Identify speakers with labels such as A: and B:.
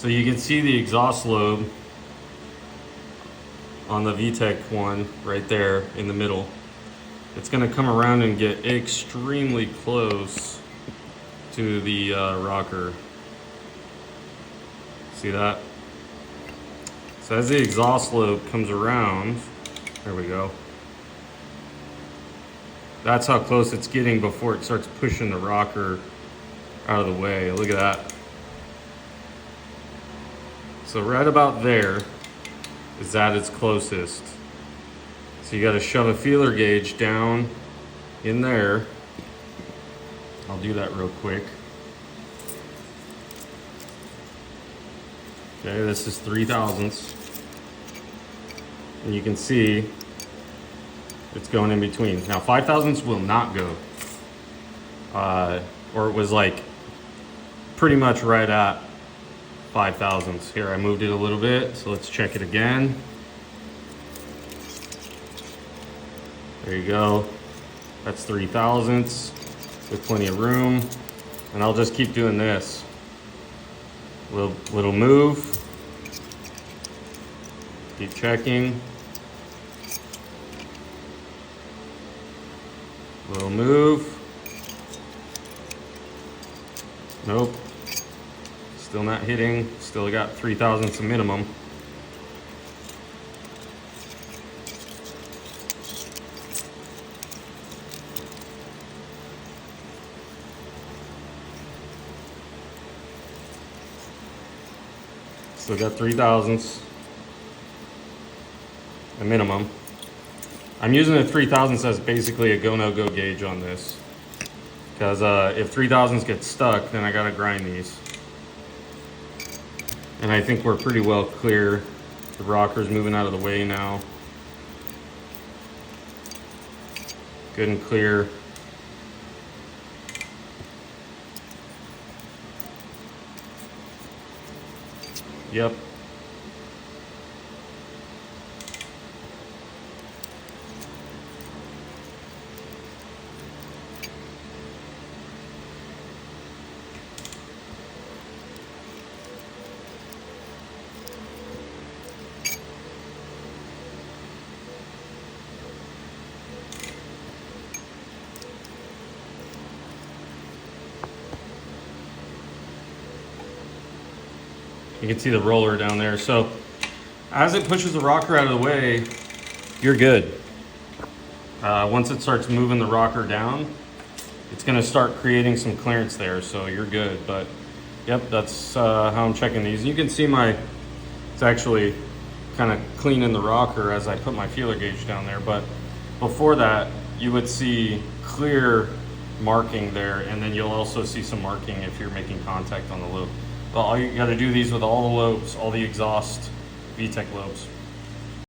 A: So you can see the exhaust lobe on the VTec one right there in the middle. It's going to come around and get extremely close to the rocker. See that? So as the exhaust lobe comes around, there we go. That's how close it's getting before it starts pushing the rocker out of the way. Look at that. So right about there is at its closest. So you got to shove a feeler gauge down in there. I'll do that real quick. Okay, this is 3/1000ths. And you can see it's going in between. Now 5/1000ths will not go. Or it was like pretty much right at 5/1000ths. Here, I moved it a little bit, so let's check it again. There you go. That's 3/1000ths with plenty of room. And I'll just keep doing this. Little move. Keep checking. Little move. Nope. Still not hitting. Still got 3/1000ths a minimum. Still got 3/1000ths a minimum. I'm using a 3/1000ths as basically a go-no-go gauge on this. Because if 3/1000ths get stuck, then I gotta grind these. And I think we're pretty well clear. The rocker's moving out of the way now. Good and clear. Yep. You can see the roller down there. So as it pushes the rocker out of the way, you're good. Once it starts moving the rocker down, it's gonna start creating some clearance there, so you're good. But yep, that's how I'm checking these. You can see it's actually kind of cleaning the rocker as I put my feeler gauge down there. But before that, you would see clear marking there, and then you'll also see some marking if you're making contact on the lobe. Well, you got to do these with all the lobes, all the exhaust VTec lobes.